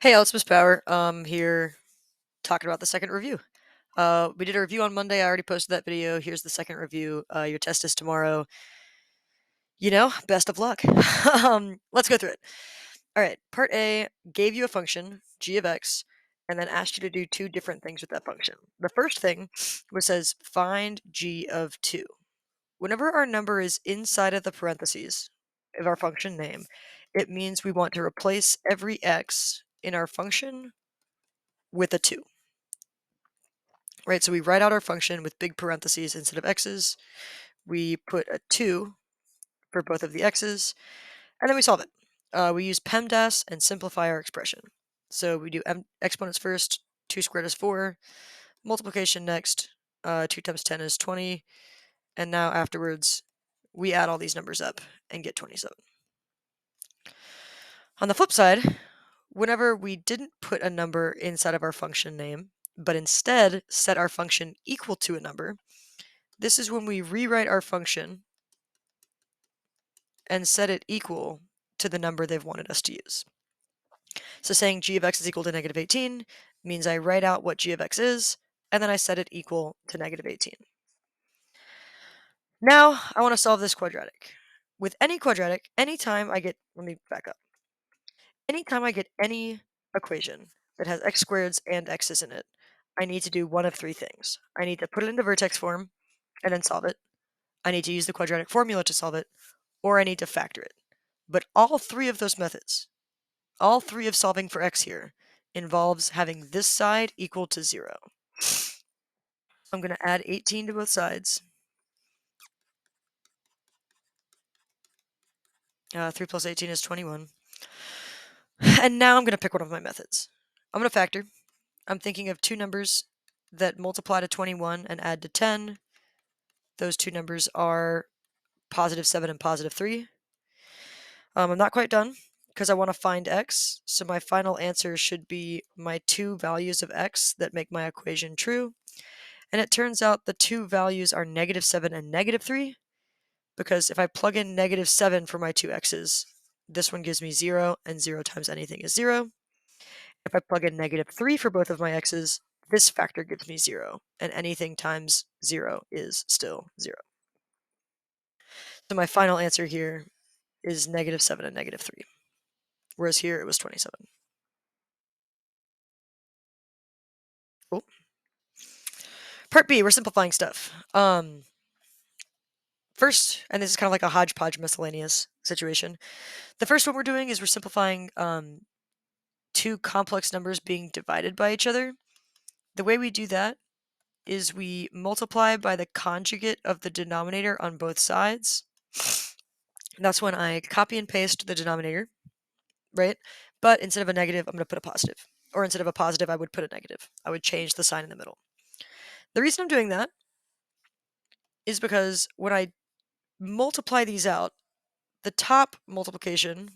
Hey, it's Miss Power. Here talking about the second review. We did a review on Monday. I already posted that video. Here's the second review. Your test is tomorrow. Best of luck. Let's go through it. All right. Part A gave you a function, g of x, and then asked you to do two different things with that function. The first thing was says find g of 2. Whenever our number is inside of the parentheses of our function name, it means we want to replace every x in our function with a 2. Right, so we write out our function with big parentheses instead of x's. We put a 2 for both of the x's, and then we solve it. We use PEMDAS and simplify our expression. So we do exponents first. 2 squared is 4. Multiplication next. 2 times 10 is 20. And now afterwards, we add all these numbers up and get 27. On the flip side, whenever we didn't put a number inside of our function name, but instead set our function equal to a number, this is when we rewrite our function and set it equal to the number they've wanted us to use. So saying g of x is equal to negative 18 means I write out what g of x is, and then I set it equal to negative 18. Now I want to solve this quadratic. With any quadratic, anytime I get, let me back up. Anytime I get any equation that has x squareds and x's in it, I need to do one of three things. I need to put it into vertex form and then solve it. I need to use the quadratic formula to solve it, or I need to factor it. But all three of those methods, all three of solving for x here, involves having this side equal to 0. I'm going to add 18 to both sides. 3 plus 18 is 21. And now I'm going to pick one of my methods. I'm going to factor. I'm thinking of two numbers that multiply to 21 and add to 10. Those two numbers are positive 7 and positive 3. I'm not quite done because I want to find x, so my final answer should be my two values of x that make my equation true. And it turns out the two values are negative 7 and negative 3, because if I plug in negative 7 for my two x's, this one gives me 0, and 0 times anything is 0. If I plug in negative 3 for both of my x's, this factor gives me 0, and anything times 0 is still 0. So my final answer here is negative 7 and negative 3, whereas here it was 27. Cool. Part B, we're simplifying stuff. First, and this is kind of like a hodgepodge miscellaneous situation, the first one we're doing is we're simplifying two complex numbers being divided by each other. The way we do that is we multiply by the conjugate of the denominator on both sides. That's when I copy and paste the denominator, right? But instead of a negative, I'm going to put a positive. Or instead of a positive, I would put a negative. I would change the sign in the middle. The reason I'm doing that is because when I multiply these out, the top multiplication,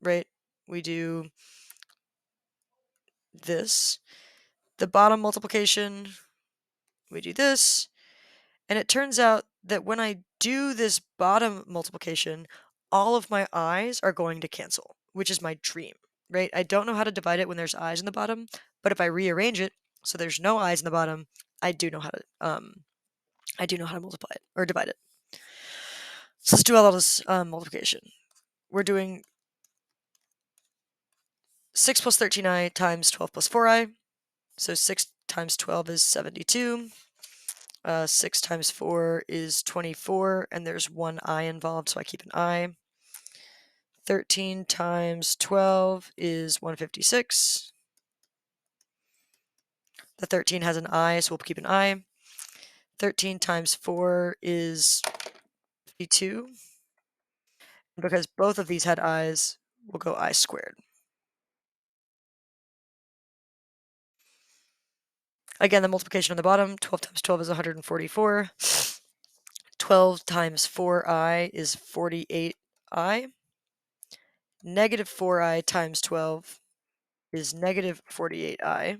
right, we do this. The bottom multiplication, we do this. And it turns out that when I do this bottom multiplication, all of my i's are going to cancel, which is my dream, right? I don't know how to divide it when there's i's in the bottom, but if I rearrange it so there's no i's in the bottom, I do know how to multiply it or divide it. So let's do all this multiplication. We're doing 6 plus 13i times 12 plus 4i. So 6 times 12 is 72. 6 times 4 is 24, and there's one I involved, so I keep an I. 13 times 12 is 156. The 13 has an I, so we'll keep an I. 13 times 4 is 52. Because both of these had i's, we'll go I squared. Again, the multiplication on the bottom, 12 times 12 is 144. 12 times 4i is 48i. Negative 4i times 12 is negative 48i.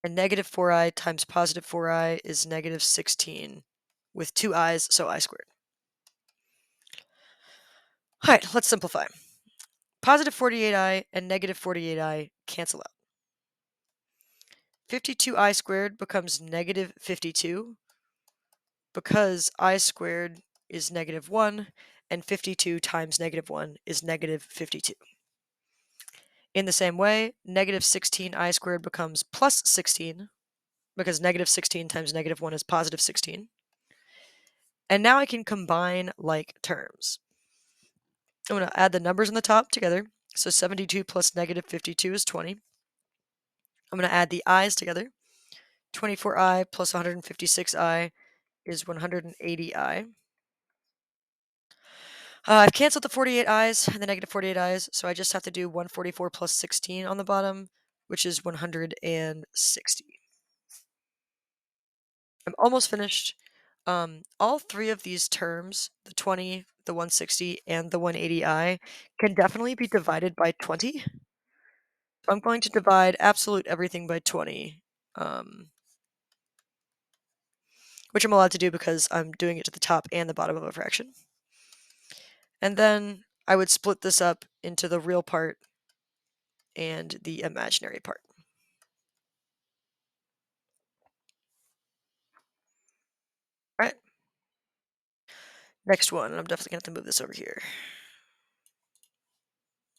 And negative 4i times positive 4i is negative 16 with two i's, so I squared. All right, let's simplify. positive 48i and negative 48i cancel out. 52i squared becomes negative 52 because I squared is negative 1 and 52 times negative 1 is negative 52. In the same way, negative 16i squared becomes plus 16 because negative 16 times negative 1 is positive 16. And now I can combine like terms. I'm going to add the numbers on the top together. So 72 plus negative 52 is 20. I'm going to add the i's together. 24i plus 156i is 180i. I've canceled the 48 i's and the negative 48 i's, so I just have to do 144 plus 16 on the bottom, which is 160. I'm almost finished. All three of these terms, the 20, the 160, and the 180i, can definitely be divided by 20. So I'm going to divide absolute everything by 20, which I'm allowed to do because I'm doing it to the top and the bottom of a fraction. And then I would split this up into the real part and the imaginary part. All right. Next one, and I'm definitely going to have to move this over here.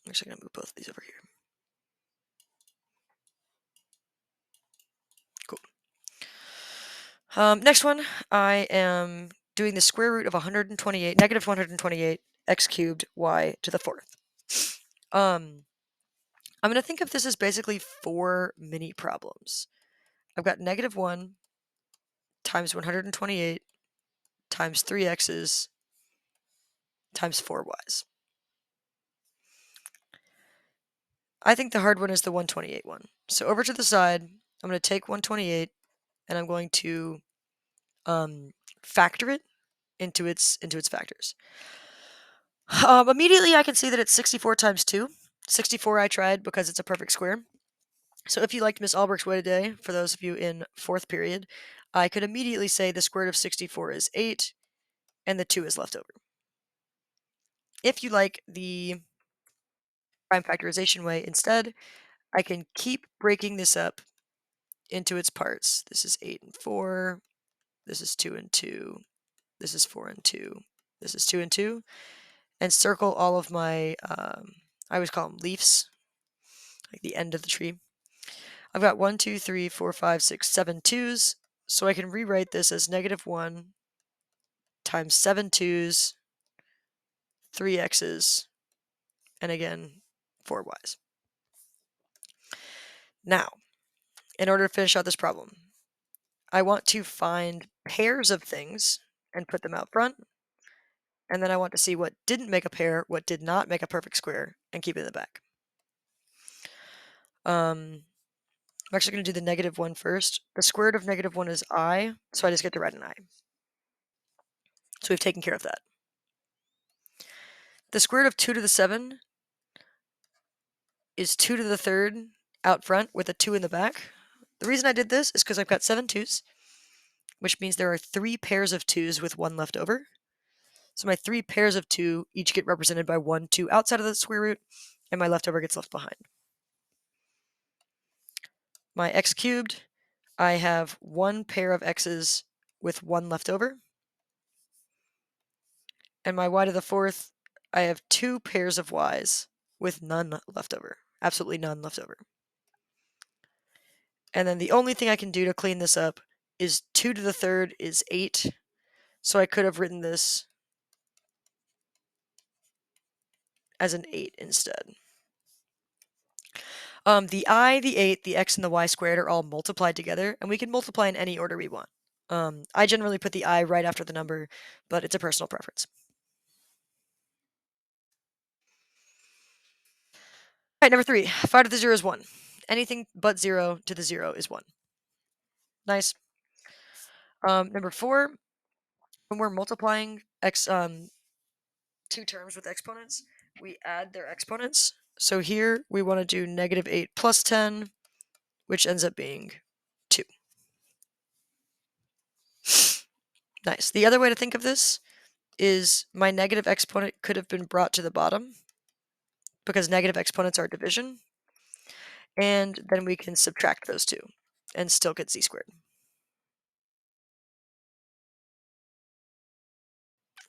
I'm actually going to move both of these over here. Cool. Next one, I am doing the square root of 128, negative 128, x cubed y to the fourth. I'm going to think of this as basically 4 mini problems. I've got negative 1 times 128 times 3x's times 4y's. I think the hard one is the 128 one. So over to the side, I'm going to take 128 and I'm going to factor it into its factors. Immediately I can see that it's 64 times 2. 64 I tried because it's a perfect square. So if you liked Miss Albrecht's way today, for those of you in 4th period, I could immediately say the square root of 64 is 8, and the 2 is left over. If you like the prime factorization way instead, I can keep breaking this up into its parts. This is 8 and 4, this is 2 and 2, this is 4 and 2, this is 2 and 2, and circle all of my, I always call them leaves, like the end of the tree. I've got 1, 2, 3, 4, 5, 6, 7 2's, so I can rewrite this as negative 1 times 7 2's, 3 x's, and again, 4 y's. Now, in order to finish out this problem, I want to find pairs of things and put them out front, and then I want to see what didn't make a pair, what did not make a perfect square, and keep it in the back. I'm actually going to do the negative 1 first. The square root of negative 1 is I, so I just get to write an I. So we've taken care of that. The square root of 2 to the 7 is 2 to the third out front with a 2 in the back. The reason I did this is because I've got 7 2's, which means there are 3 pairs of 2's with 1 left over. So my 3 pairs of 2 each get represented by 1 2 outside of the square root, and my leftover gets left behind. My x cubed, I have 1 pair of x's with 1 left over. And my y to the fourth, I have 2 pairs of y's with none left over. Absolutely none left over. And then the only thing I can do to clean this up is 2 to the third is 8. So I could have written this as an 8 instead. The I, the 8, the x, and the y squared are all multiplied together, and we can multiply in any order we want. I generally put the I right after the number, but it's a personal preference. All right, number 3, 5 to the 0 is 1. Anything but 0 to the 0 is 1. Nice. Number 4, when we're multiplying two terms with exponents, we add their exponents. So here we want to do negative 8 plus 10, which ends up being 2. Nice. The other way to think of this is my negative exponent could have been brought to the bottom because negative exponents are division. And then we can subtract those two and still get z squared.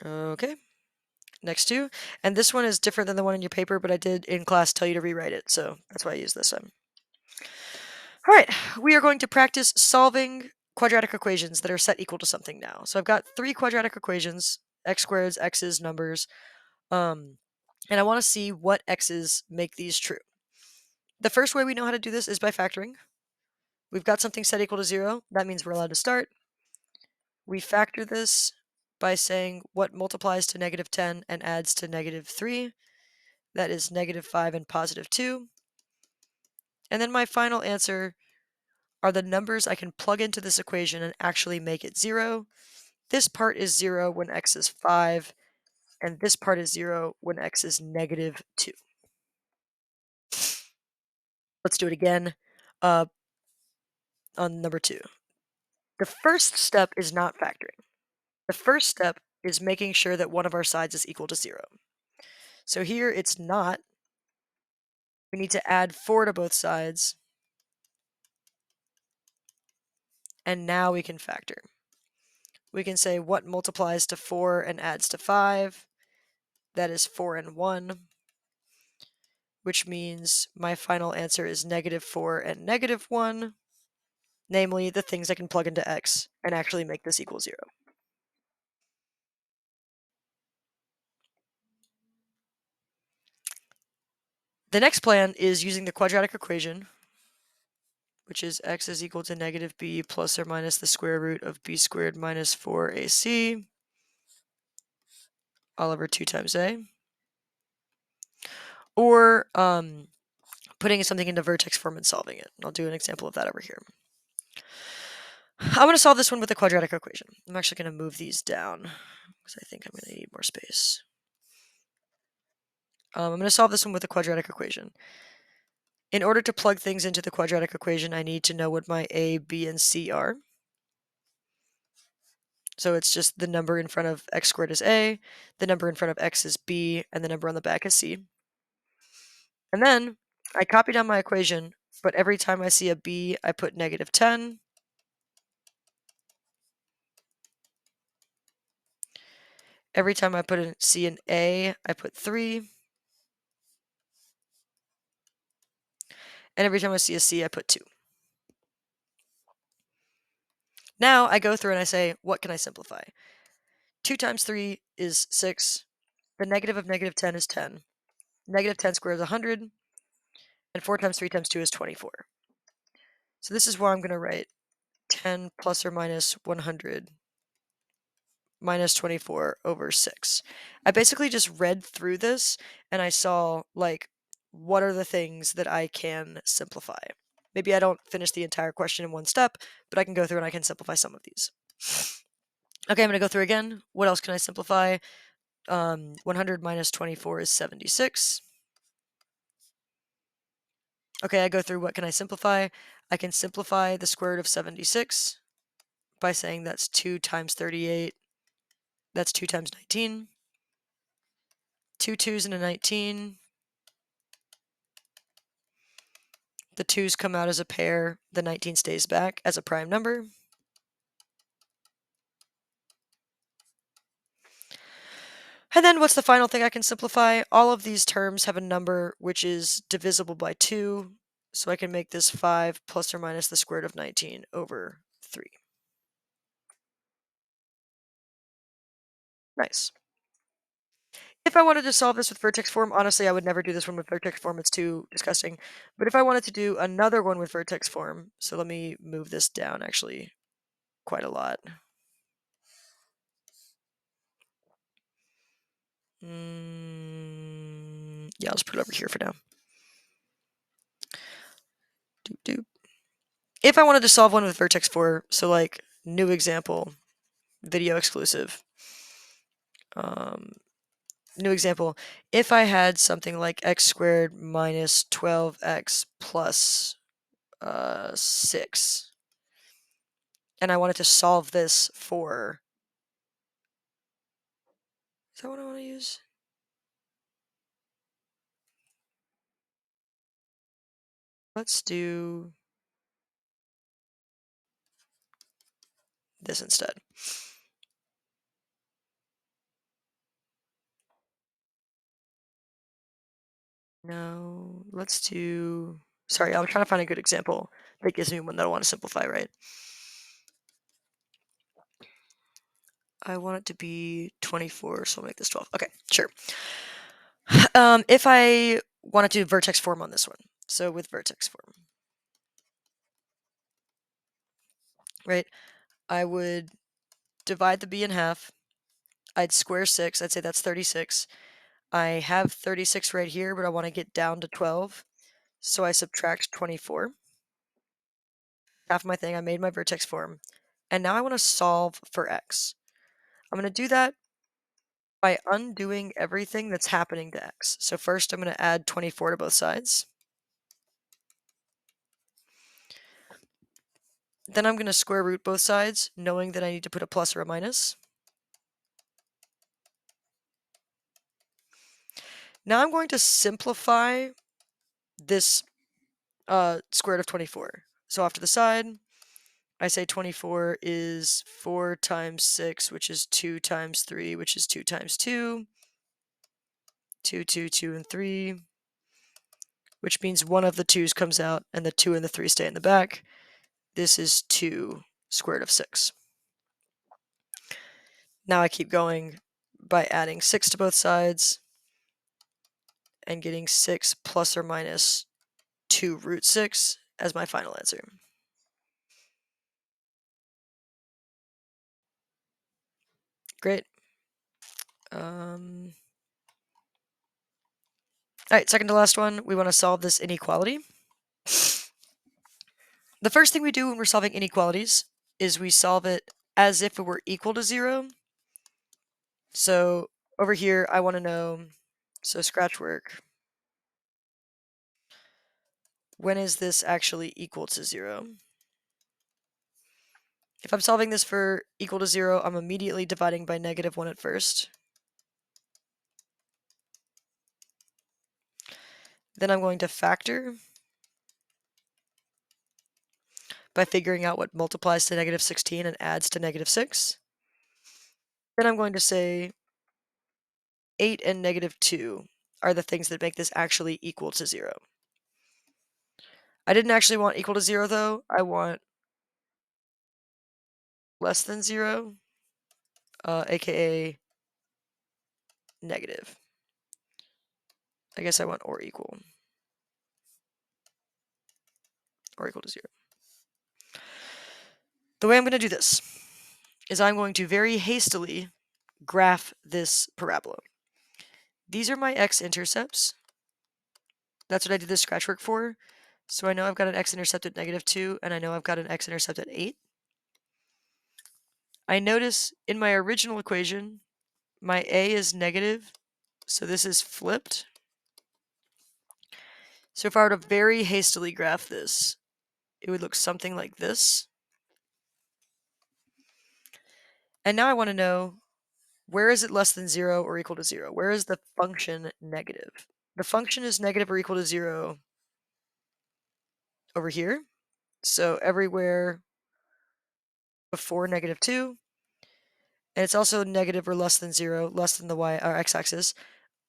Okay, next two. And this one is different than the one in your paper, but I did in class tell you to rewrite it, so that's why I use this one. All right, we are going to practice solving quadratic equations that are set equal to something now. So I've got 3 quadratic equations, x squareds, x's, numbers, and I want to see what x's make these true. The first way we know how to do this is by factoring. We've got something set equal to 0. That means we're allowed to start. We factor this by saying what multiplies to negative 10 and adds to negative 3. That is negative 5 and positive 2. And then my final answer are the numbers I can plug into this equation and actually make it 0. This part is 0 when x is 5, and this part is 0 when x is negative 2. Let's do it again on number 2. The first step is not factoring. The first step is making sure that one of our sides is equal to 0. So here it's not. We need to add 4 to both sides. And now we can factor. We can say what multiplies to 4 and adds to 5. That is 4 and 1, which means my final answer is negative 4 and negative 1, namely the things I can plug into x and actually make this equal 0. The next plan is using the quadratic equation, which is x is equal to negative b plus or minus the square root of b squared minus 4ac all over 2 times a. Or putting something into vertex form and solving it. I'll do an example of that over here. I want to solve this one with a quadratic equation. I'm actually going to move these down because I think I'm going to need more space. I'm going to solve this one with a quadratic equation. In order to plug things into the quadratic equation, I need to know what my a, b, and c are. So it's just the number in front of x squared is a, the number in front of x is b, and the number on the back is c. And then I copy down my equation, but every time I see a b, I put negative 10. Every time I put a c and a, I put 3. And every time I see a c, I put 2. Now I go through and I say, what can I simplify? 2 times 3 is 6. The negative of negative 10 is 10. Negative 10 squared is 100. And 4 times 3 times 2 is 24. So this is where I'm going to write 10 plus or minus 100 minus 24 over 6. I basically just read through this and I saw, like, what are the things that I can simplify? Maybe I don't finish the entire question in one step, but I can go through and I can simplify some of these. Okay, I'm going to go through again. What else can I simplify? 100 minus 24 is 76. Okay, I go through what can I simplify? I can simplify the square root of 76 by saying that's 2 times 38. That's 2 times 19. 2 2's and a 19. The 2's come out as a pair. The 19 stays back as a prime number. And then what's the final thing I can simplify? All of these terms have a number which is divisible by 2. So I can make this 5 plus or minus the square root of 19 over 3. Nice. If I wanted to solve this with vertex form, honestly, I would never do this one with vertex form. It's too disgusting. But if I wanted to do another one with vertex form, so let me move this down actually quite a lot. Yeah, I'll just put it over here for now. Doop, doop. If I wanted to solve one with vertex 4, so like new example, video exclusive. New example, if I had something like x squared minus 12x plus 6, and I wanted to solve this for, is that what I want to use? Let's do this instead. No, let's do... Sorry, I'm trying to find a good example that gives me one that I want to simplify, right? I want it to be 24, so I'll make this 12. Okay, sure. If I wanted to do vertex form on this one, so with vertex form, right, I would divide the b in half. I'd square 6. I'd say that's 36. I have 36 right here, but I want to get down to 12. So I subtract 24. Half my thing, I made my vertex form. And now I want to solve for x. I'm going to do that by undoing everything that's happening to x. So first I'm going to add 24 to both sides. Then I'm going to square root both sides, knowing that I need to put a plus or a minus. Now I'm going to simplify this square root of 24. So off to the side, I say 24 is 4 times 6, which is 2 times 3, which is 2 times 2, 2, 2, 2, and 3, which means one of the 2's comes out and the 2 and the 3 stay in the back. This is 2 square root of 6. Now I keep going by adding 6 to both sides and getting 6 plus or minus 2 root 6 as my final answer. Great. All right, second to last one, we want to solve this inequality. The first thing we do when we're solving inequalities is we solve it as if it were equal to 0. So over here, I want to know, so scratch work, when is this actually equal to 0? If I'm solving this for equal to 0, I'm immediately dividing by -1 at first. Then I'm going to factor by figuring out what multiplies to -16 and adds to -6. Then I'm going to say 8 and -2 are the things that make this actually equal to 0. I didn't actually want equal to 0, though. I want less than 0, aka negative. I guess I want or equal to 0. The way I'm going to do this is I'm going to very hastily graph this parabola. These are my x-intercepts. That's what I did this scratch work for. So I know I've got an x-intercept at -2, and I know I've got an x-intercept at 8. I notice in my original equation, my a is negative, so this is flipped. So if I were to very hastily graph this, it would look something like this. And now I want to know, where is it less than 0 or equal to 0? Where is the function negative? The function is negative or equal to 0 over here. So everywhere before -2. And it's also negative or less than 0, less than the y or x-axis,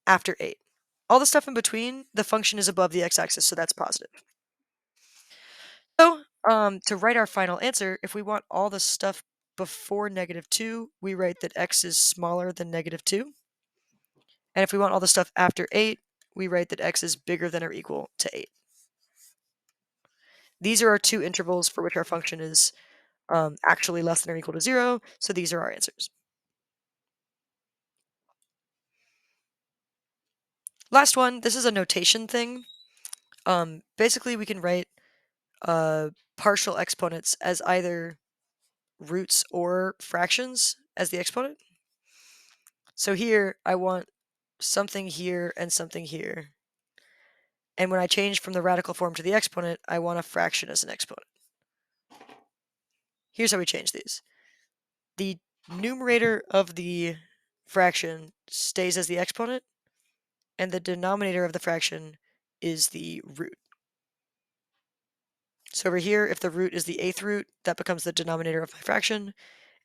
after 8. All the stuff in between, the function is above the x-axis, so that's positive. So to write our final answer, if we want all the stuff before -2, we write that x is smaller than -2. And if we want all the stuff after 8, we write that x is bigger than or equal to 8. These are our two intervals for which our function is actually less than or equal to 0, so these are our answers. Last one, this is a notation thing. Basically, we can write partial exponents as either roots or fractions as the exponent. So here, I want something here and something here. And when I change from the radical form to the exponent, I want a fraction as an exponent. Here's how we change these. The numerator of the fraction stays as the exponent, and the denominator of the fraction is the root. So over here, if the root is the 8th root, that becomes the denominator of my fraction.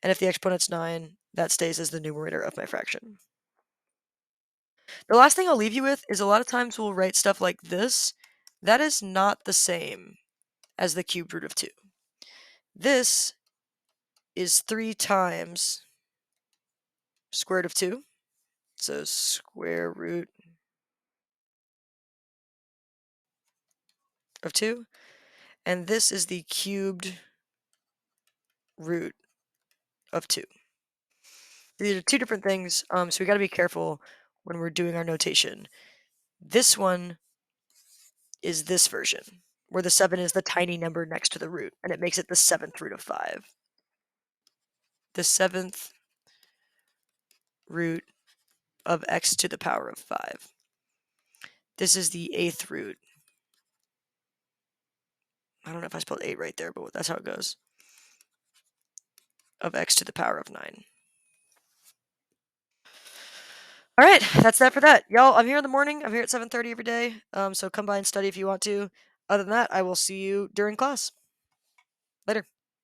And if the exponent's 9, that stays as the numerator of my fraction. The last thing I'll leave you with is a lot of times we'll write stuff like this. That is not the same as the cubed root of 2. This is 3 times square root of 2. So square root of 2. And this is the cubed root of 2. These are two different things, so we got to be careful when we're doing our notation. This one is this version, where the 7 is the tiny number next to the root, and it makes it the 7th root of 5. The 7th root of x to the power of 5. This is the 8th root. I don't know if I spelled 8 right there, but that's how it goes. Of x to the power of 9. All right, that's that for that. Y'all, I'm here in the morning. I'm here at 7:30 every day, so come by and study if you want to. Other than that, I will see you during class. Later.